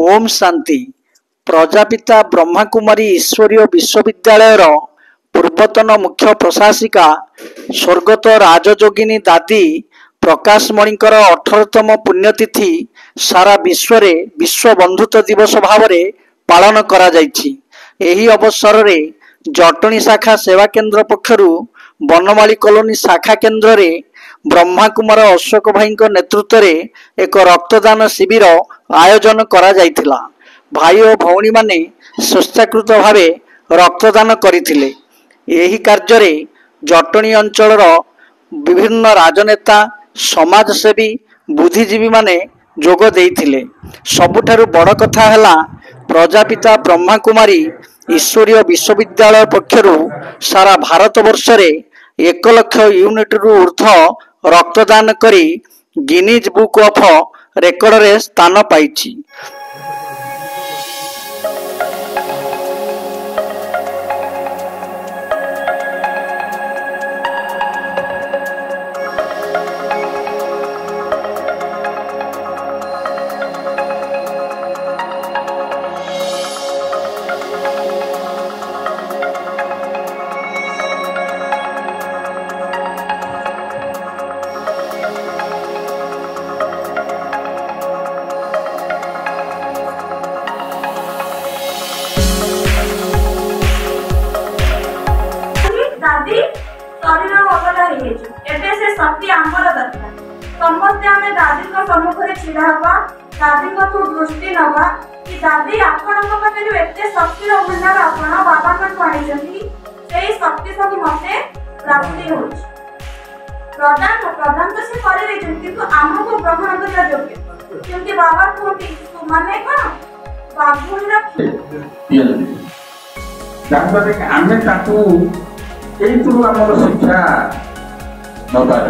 ओम शांति। प्रजापिता ब्रह्माकुमारी ईश्वरीय विश्वविद्यालयर पूर्वतन मुख्य प्रशासिका स्वर्गत राजयोगिनी दादी प्रकाशमणिकर 18तम पुण्यतिथि सारा विश्व में विश्व बंधुत्व दिवस भाव में पालन करा जायछि। एही अवसर में जटणी शाखा सेवा केन्द्र पक्षरु बनमाली कॉलोनी शाखा केन्द्र रे ब्रह्माकुमार अशोक भाई नेतृत्व में एक रक्तदान शिविर आयोजन करा जायतिला। भाई और भौणी माने स्वेच्छाकृत भावे रक्तदान करथिले। एही कार्य रे जटणी अंचलर विभिन्न राजनेता समाजसेवी बुद्धिजीवी माने जोग देइथिले। सबुठारु बड़ कथा हैला प्रजापिता ब्रह्माकुमारी ईश्वरीय विश्वविद्यालय पक्षरु सारा भारत वर्ष रे 1 लाख यूनिट रु ऊर्ध्व रक्तदान करी गिनीज बुक ऑफ रेकर्ड रे स्थान पाइछि। दादी शरीर अबला एबे से शक्ति आमर दरकार। समस्त आमे दादी को सम्मुख रे छिड़ा हवा, दादी को तू दृष्टि नवा कि दादी आपण को पाखरे एते शक्ति रो भंडार आपण बाबा को पाइछथि। सेही शक्ति सब मते प्राप्ति होछि। प्रदान तो से करे रे किंतु हमको ग्रहण करला योग्य क्योंकि बाबा कोटी माने कोन बाबुल रखी जान के आमे ताकू आम शिक्षा नबार।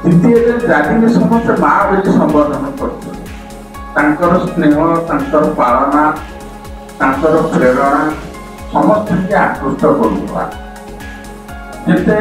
द्वितीय दादी समस्त माँ बोली संबोधन कर स्नेह पालना प्रेरणा समस्त आकृष्ट करुवा जिते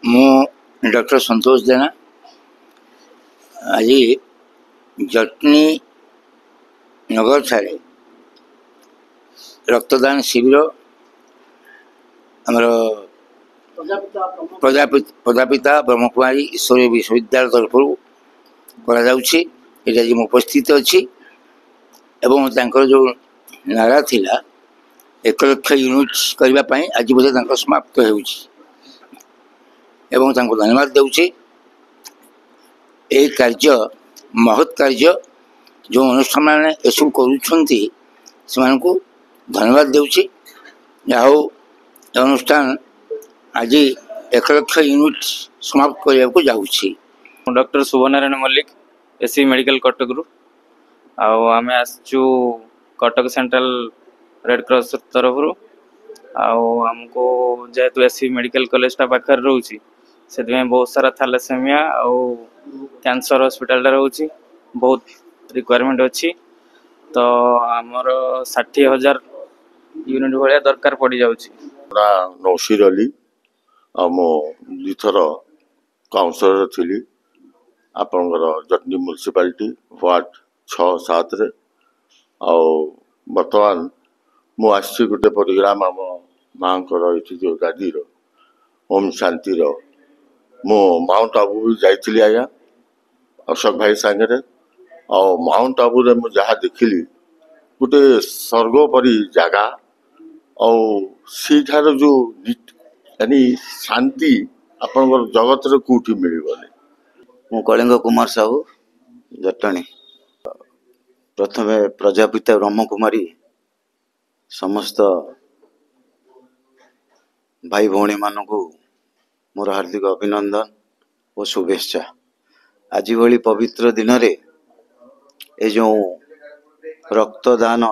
मु डॉक्टर संतोष जेना आज जटनी नगर ठारे रक्तदान शिविर आमर प्रजापिता ब्रह्मकुमारी ईश्वरीय विश्वविद्यालय तरफ कर उपस्थित अच्छी एवं तांकर जो नारा थिला 1 लाख यूनिट करने आज बोधे समाप्त होउछि एवं तांको धन्यवाद देउछि। ए कार्य महत् कार्य जो अनुष्ठान मैंने यू करुँच से धन्यवाद देउछि। जाहो अनुष्ठान आज 1 लाख यूनिट समाप्त करने को जाउछि। Doctor Subhanarayan Mallick SC medical Cuttack रु आमे आसचु कटक सेंट्रल रेड क्रॉस तरफ रु आमको जेहेतु एससी मेडिकल कॉलेज टा पाखर रोची से बहुत सारा थैलेसेमिया और कैंसर हॉस्पिटल रोची बहुत रिक्वायरमेंट अच्छी तो आमर 60,000 यूनिट भाया दरकार पड़ जाउची। नौशीर अली मो दुथर काउंसलर थी आपंकर जटनी म्युनिसिपालिटी वार्ड 6-7 रे बर्तमान मु आसी गोटे प्रोग्राम आम माँ जो दादी ओम शांति मु माउंट आबू भी जाइली आज्ञा अशोक भाई सांगे और माउंट आबू रे मुझे देखिली गोटे स्वर्गोपरी जगह और सीठार जो यानी शांति आपन जगत रे कोठी मिलबनी। मु कलिंग कुमार साहू जटणी प्रथमे प्रजापिता ब्रह्मकुमारी समस्त भाई भौणी मानू मोर हार्दिक अभिनंदन और शुभेच्छा। आज भली पवित्र दिन रे ए जो रक्तदान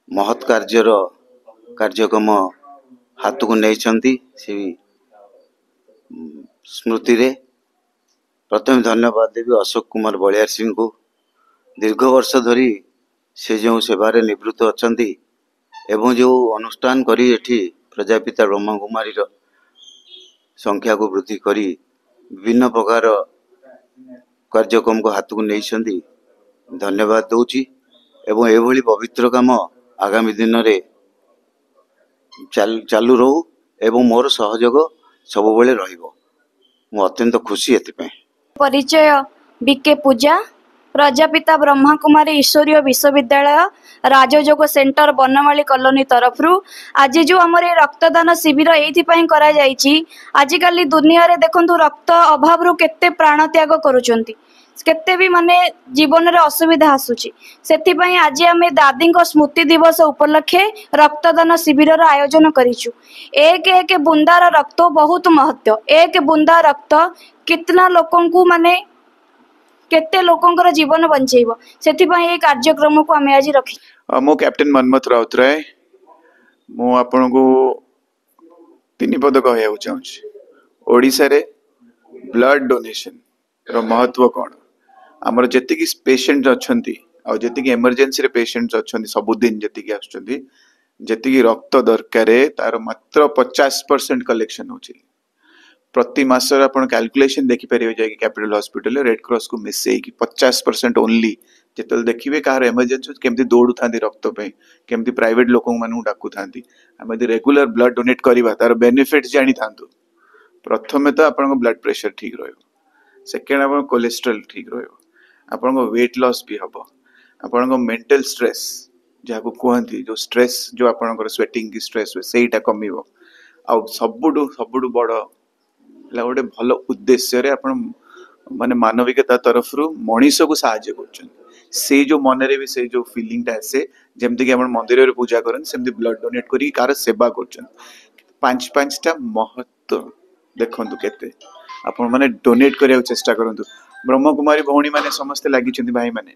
महत् कार्यक्रम हाथ को नहीं स्मृति रे प्रथम धन्यवाद देवी अशोक कुमार बलियार सिंह को। दीर्घ वर्ष धरी से जो सेवारे निवृत्त अछंती एवं जो अनुष्ठान करी एठी प्रजापिता ब्रह्मा कुमारी रो संख्या को वृद्धि करी विभिन्न प्रकार कार्यक्रम को हाथ को नहीं धन्यवाद दूची एवं एभली पवित्र काम आगामी दिन रे चालू रहू एवं मोर सहयोग सब बेले रहिबो। मु अत्यंत खुशी एथिपे। परिचय बीके पूजा प्रजापिता ब्रह्मा कुमारी ईश्वरीय विश्वविद्यालय राजयोग सेंटर बनमाली कॉलोनी तरफ आज जो आमर रक्तदान शिविर ये करा आजिकल दुनिया रे देखंतु रक्त अभाव रू केते प्राण त्याग करुचंती केते भी माने जीवन रे असुविधा आसुची सेथिपई आज आमे दादी स्मृति दिवस उपलक्षे रक्तदान शिविर आयोजन करिछु। एक एक बुंदार रक्त बहुत महत्व। एक बुंदा रक्त कितना लोकन को माने केते लोकंकर जीवन बंचेइबो सेथिपई ए कार्यक्रम को आमे आज रखी। मो कैप्टन मनमथ राउतराय मो आपन को तीन पद कहया चाहूँ। ओडिसा रे ब्लड डोनेशन रो महत्व कौन आमर जेतिकी पेशेंट अच्छी आ जेतिकी इमरजेंसी रे पेशेंट अच्छी सबुदिन जेतिकी आसुचंती जेतिकी रक्त दरकार तार मात्र 50% कलेक्शन होची। प्रति मास आपण कैलकुलेशन देखि परिबे जे कैपिटल हॉस्पिटल रेड क्रॉस को मिसई कि 50% ओनली जेतल देखिबे कार इमरजेंसी केमती दौड़ू थांती रक्त पे केमती प्राइवेट लोक मानू डाकू थांती आमे यदि रेगुलर ब्लड डोनेट करबा तार बेनिफिट जानि थांतु। प्रथमे तो आपन ब्लड प्रेशर ठीक रहइबो, सेकेंड आपन कोलेस्ट्रॉल ठीक रहइबो, आपन वेट लॉस भी हबो, आपन मेंटल स्ट्रेस जाको कहंती जो स्ट्रेस जो आपन स्वेटिंग की स्ट्रेस सेटा कमिबो आ सबुडु बड़ गोटे भल उद्देश्य रे आपण माने मानविकता तरफ रु मनीष को साहाय्य करछन से जो मन रे भी से जो फीलिंग ता आसे जेमति कि आपण मंदिर रे पूजा करन सेमति ब्लड डोनेट करी कार सेवा करछन। 5-5टा महत्व देखंतु केते आपण माने डोनेट करिया चेष्टा करंतु। ब्रह्म कुमारी भौणी माने समस्त लागि छथि भाई माने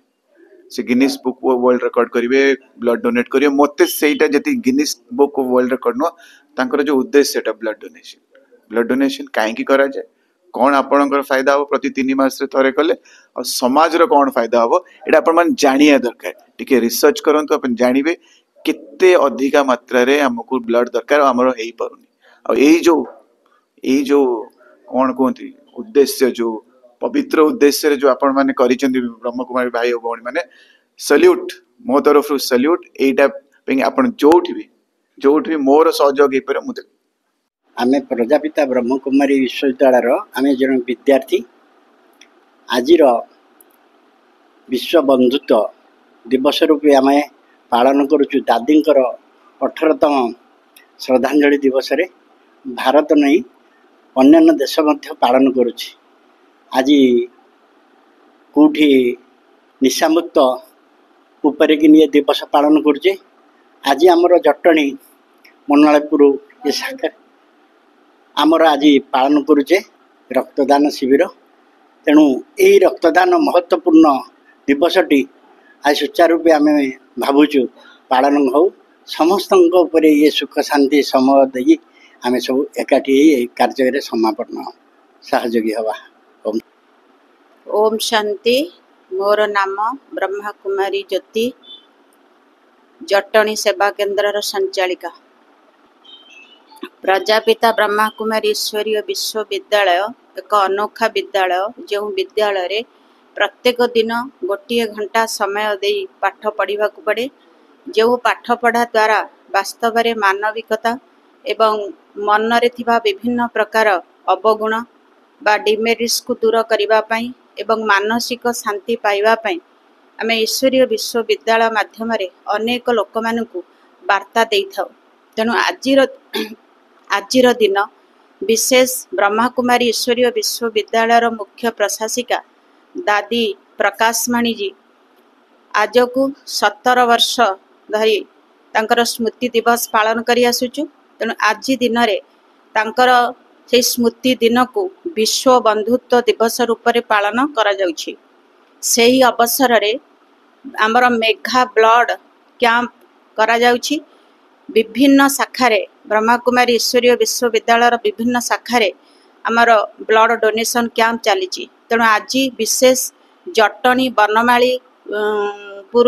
से गिनीज बुक वर्ल्ड रिकॉर्ड करिवे ब्लड डोनेट करिवे मते सेटा जति गिनीज बुक वर्ल्ड रिकॉर्ड न तांकर जो उद्देश्य सेटा ब्लड डोनेशन कहीं करा जाए कौन आपणकर फायदा हम प्रति 3 मास थे कले और समाज रो कौन फायदा हम एटा आपण मान जानिया दरकार टिके रिसर्च करंतु अपन जानिबे केते अधिका मात्रा रे हमकु ब्लड दरकार हमरो हेई परुनी और एई जो कौन कहती उद्देश्य जो पवित्र उद्देश्य जो आपण माने करिसेंती ब्रह्म कुमारी भाई और भौणी माने सल्यूट मो तरफ सल्यूट एटा पे आपण जोठी भी मोर सहयोग हे पर मुदे आमे प्रजापिता ब्रह्म कुमारी विश्वविद्यालय आमे जन विद्यार्थी आज विश्व बंधुत्व दिवस रूपे आमे पालन करुचु दादींकर 18तम श्रद्धांजलि दिवस रे भारत नहीं अन्य देश मध्य पालन करुछि। आज कौटी निशामुक्त उपर कि ये दिवस पालन करुचे। आज आमर जटणी मनालपुर ये शाखा आमर आज पालन करुचे रक्तदान शिविर। तेणु यही रक्तदान महत्वपूर्ण दिवसटी आज सुचारूपे आम भावुचु पालन हो समस्त ये सुख शांति समय दे आम सब एकाठी कार्य समापन सहयोगी हवा। ओम शांति। मोर नाम ब्रह्मा कुमारी ज्योति जटणी सेवा केन्द्र संचालिका। प्रजापिता ब्रह्मा कुमारी ईश्वरीय विश्वविद्यालय एक अनोखा विद्यालय जो विद्यालय रे प्रत्येक दिन गोटे घंटा समय दे पाठ पढ़ा पड़े। जो पाठ पढ़ा द्वारा वास्तव में मानविकता एवं मन रे थिबा विभिन्न प्रकार अवगुण बा डिमेरिट्स को दूर करने एवं मानसिक शांति पाइबापी आम ईश्वरीय विश्वविद्यालय माध्यम अनेक लोक मानू वार्ता दे था। तेणु आज दिन विशेष ब्रह्मा कुमारी ईश्वरीय विश्वविद्यालय मुख्य प्रशासिका दादी प्रकाशमणि जी आज को 17 वर्ष धरी तांकर स्मृति दिवस पालन करी आसुचु। तेणु आज दिन रे तांकर से स्मृति दिन को विश्व बंधुत्व दिवस रूप में पालन करा जाउछि। सेही अवसर रे आमर मेघा ब्लड कैंप करा जाउछि। विभिन्न शाखारे ब्रह्माकुमारी ईश्वरीय विश्वविद्यालय विभिन्न शाखारे आमर ब्लड डोनेशन कैंप चली। तेणु आज विशेष जटणी बनमाली पुर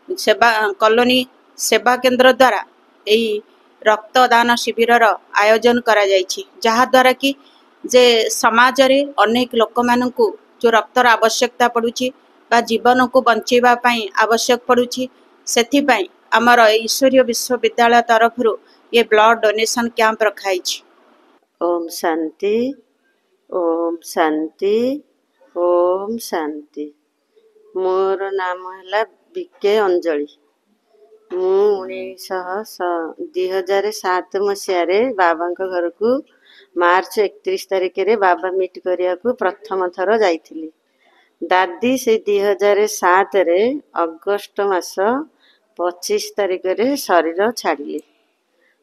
सेवा कॉलोनी सेवा केंद्र द्वारा यही रक्तदान शिविर आयोजन करा जायछि, जहा द्वारा कि जे समाज रे अनेक लोक मानकु जो रक्तर आवश्यकता पड़ुछि बा जीवन को बंचेबा पई आवश्यक पड़ुछि, सेथिपई आमर ईश्वरीय विश्वविद्यालय तरफ ये ब्लड डोनेशन कैंप रखाई। ओम शांति ओम शांति ओम शांति। मोर नाम है बीके अंजलि। मु 2007 मसीह बाबा घर को मार्च 31 तारिख रे बाबा मीट करिया को प्रथम थर जाइथिली। दादी से 2007 रे अगस्त मास 25 तारिख रे शरीर छाड़िले।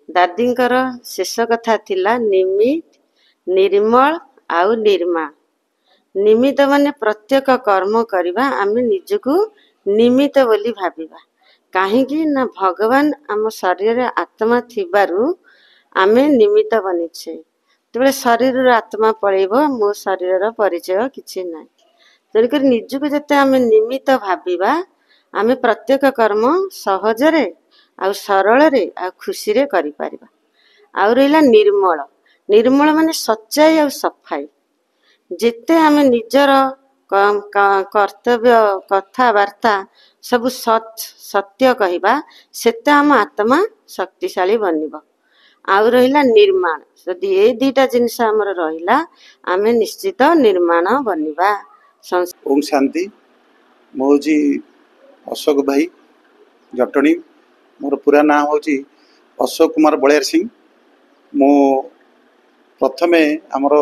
दादींकर शेष कथा थिला निमित निर्मल आउ निर्मा। निमित माने प्रत्येक कर्म करवा आमे निजको निमित बोली भाबिबा, काहेकि ना भगवान आम शरीर आत्मा थिबारु आमे निमित बनिछे। तेबे शरीर आत्मा पळेबो, मो शरीर परिचय किछि नै। तेणुकर निजको जते आमे निमित भाबिबा, आमे प्रत्येक कर्म सहजरे आ सरल रे आ खुशी रे करि परिबा। आ रहिला निर्मल। निर्मल माने सच्चाई आ सफाई। जिते आमे निजर कर्तव्य कथावार्ता सब सत्य कहवा, सेते आम आत्मा शक्तिशाली बनिब। आ रहिला निर्माण। यदि ए दुईटा जिनिस आमर रहिला, आमे निश्चित निर्माण बनिबा। ओम शांति। मोजी अशोक भाई जटणी। मोर पूरा नाम हूँ अशोक कुमार बलियार सिंह। मो प्रथमे आमर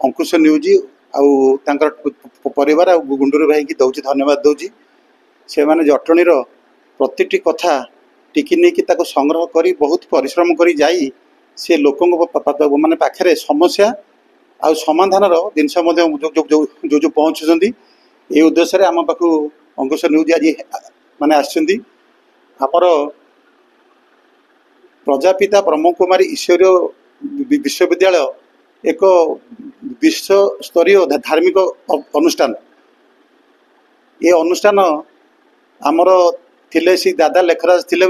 अंकुश न्यूज आउ तांकर परिवार आ गुंडूर भाई की दौची धन्यवाद दौची। से माने जटणीर प्रतिटी कथा टिकी नहीं कि ताको संग्रह करी बहुत परिश्रम करी जाई से लोकों माने पाखरे समस्या आ समाधान जिनस जो जो पहुँचुंट ये उद्देश्य आम पाखु अंकुश न्यूज आज माने आछंती। आमर प्रजापिता ब्रह्मकुमारी ईश्वरीय विश्वविद्यालय एक विश्व स्तरीय धार्मिक अनुष्ठान। ये अनुष्ठान आमर थिले सी दादा लेखराज थिले,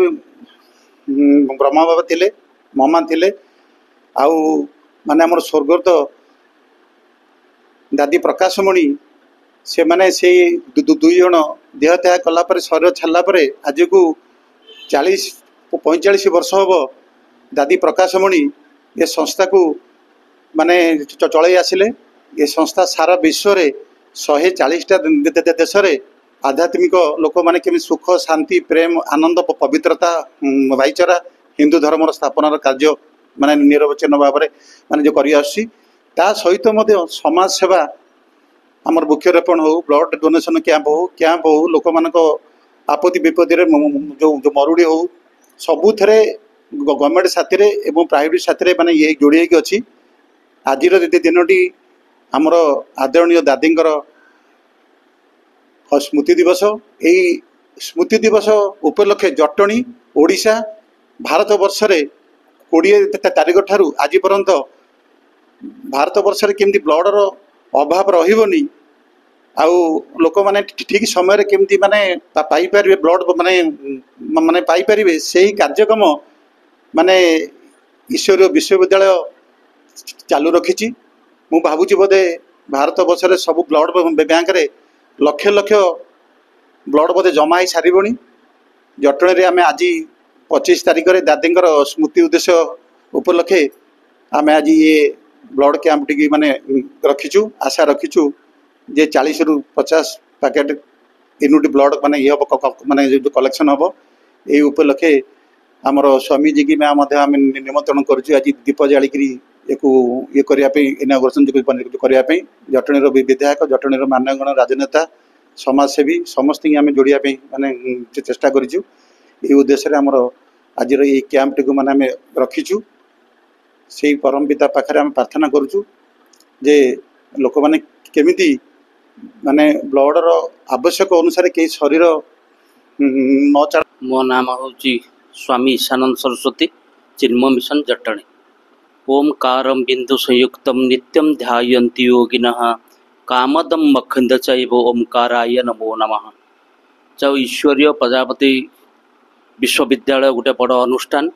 ब्रह्मा बाबा थिले, मामा थिले, आउ माने आमर स्वर्गत दादी प्रकाशमणि से माने से दुई जन देह त्याग कला पर शरीर छाड़ला पर आज को 40-45 वर्ष हम दादी प्रकाशमणि ये संस्था को माने चलई आसिले। ये संस्था सारा विश्व रे 140टा देश रे आध्यात्मिक लोक माने केमि सुख शांति प्रेम आनंद पवित्रता भाईचारा हिंदू धर्मर स्थापनार कार्य माने निरवचन भाव में माने जो करि आसी। ता सहित मध्य समाज सेवा आमर वृक्षरोपण हो, ब्लड डोनेशन कैंप हो, लोक मान आपत्ति विपत्ति जो मरुड़ी हो, सबू थे गवर्नमेंट साथी एवं प्राइवेट साथी माने ये जोड़ी होगी अच्छी। आज दिनटी आमर आदरणीय दादींकर स्मृति दिवस। यही स्मृति दिवस उपलक्षे जटणी ओडिशा भारत वर्ष रे 20 तारिख ठारू आज पर्यंत भारत वर्ष रे केमती ब्लडर अभाव रहिबनी आउ लोक माने ठीक समय केमती माने पाई परिबे ब्लड माने माने पाई परिबे सेही कार्यक्रम माने ईश्वरीय विश्वविद्यालय चालू रखिछि। मु भाबुछि बोधे भारत वर्ष रे सब ब्लड बैंक रे लक्ष लक्ष ब्लड बोधे जमा ही सारिबनी। जटणी रे आमे आज 25 तारिख रे दादींकर स्मृति उद्देश्य उपलक्षे आमे आज ये ब्लड कैंप टी माने रखीचु। आशा रखीचु जे 40 ରୁ 50 पैकेट यूनिट ब्लड माने ये माने जो कलेक्शन हम ये उपलक्षे आमर स्वामी जी की मैं निमंत्रण करुँ। आज दीप जालिकी ये करने इनागोरेसन करने जटणी विधायक जटणी मान्यगण राजनेता समाजसेवी समस्त आम जोड़िया माने चेष्टा करूँ। ये उद्देश्य आमर आज ये कैंप टी माने आम रखीचु। से परम पिता पाखे आम प्रार्थना करुँ जे लोक मैंने केमिति माने ब्लडर आवश्यक अनुसार कई शरीर न। मो नाम हूँ स्वामी ईशानंद सरस्वती। चिन्मय मिशन जटणी। ओंकारं बिंदु संयुक्तं नित्यं ध्यायन्ति योगिनः कामदं मखंद चैव ओंकाराय नमो नमः। जो ईश्वरीय प्रजापति विश्वविद्यालय गोटे बड़ अनुष्ठान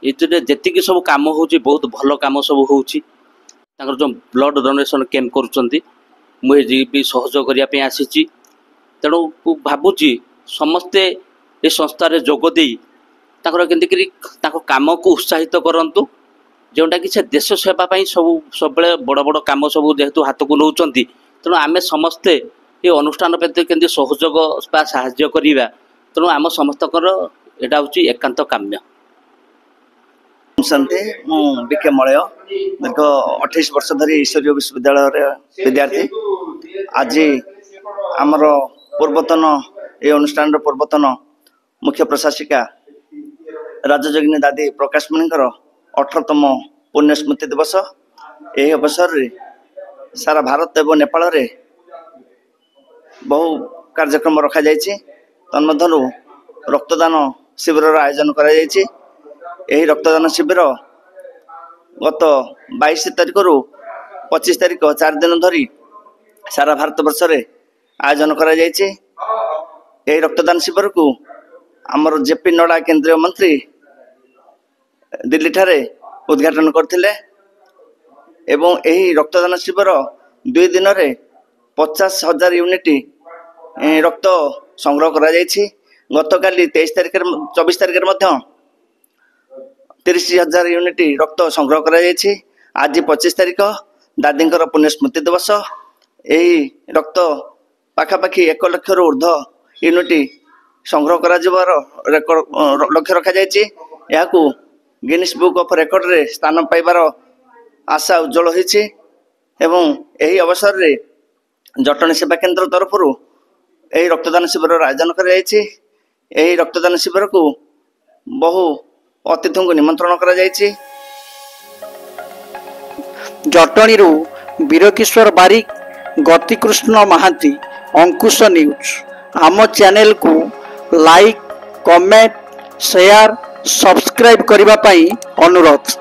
ये जी सब कम हो बहुत भल कम सब हो जो ब्लड डोनेशन कैंप करुँच भी सहयोग करने आसी तेणु भावुची समस्ते ये संस्थार जोगदे केमती कम को उत्साहित करूँ जोटा कि से देश सेवाई सब सब बड़ बड़ कम सब जेहेतु हाथ को नौ तेणु आम समस्ते ये अनुष्ठान केमती सहयोग साहाय्य करवा तेणु आम समस्त यहाँ हूँ एकांत काम्य। बीके मलय दीर्घ 28 वर्ष धरी ईश्वरीय विश्वविद्यालय विद्यार्थी आज आमर पूर्वतन ये अनुष्ठान पूर्वतन मुख्य प्रशासिका राजयोगिनी दादी प्रकाश मणिकर 18तम पुण्य स्मृति दिवस। यह अवसर रे सारा भारत एवं नेपाल रे बहु कार्यक्रम रखा जायछि। तन्मध्यरु रक्तदान शिविर आयोजन करा जायछि। यही रक्तदान शिविर गत 22 तारिख रु 25 तारिख 4 दिन धरी सारा भारत वर्ष रे आयोजन करा जायछि। यही रक्तदान शिविर को आमर जेपी नड्डा केंद्रीय मंत्री दिल्ली ठारे उद्घाटन करथिले एवं यही रक्तदान शिविर 2 दिन रे 50,000 यूनिट रक्त संग्रह करा जायछि। गतकाली 23 तारिख 24 तारिख मध्य 30,000 यूनिट रक्त संग्रह करा जायछि। आज 25 तारिख दादींकर पुण्य स्मृति दिवस। यही रक्त पाखापाखि 1 लाख रु ऊर्ध्व यूनिट संग्रह करा जिवार लक्ष्य रखा जायछि। याकू गिनीज बुक ऑफ रेकर्ड रे स्थान पाइबार आशा उज्जवल होइछि एवं यही अवसर रे जटणी सेवा केंद्र तरफ यही रक्तदान शिविर आयोजन करा जायछि। यही रक्तदान शिविर को बहु अतिथि को निमंत्रण करा जायछि। जटणी वीरकिशोर बारिक, गतिकृष्ण महांती, अंकुश न्यूज। आम चैनल को लाइक, कमेंट, शेयर, सब्सक्राइब करने अनुरोध।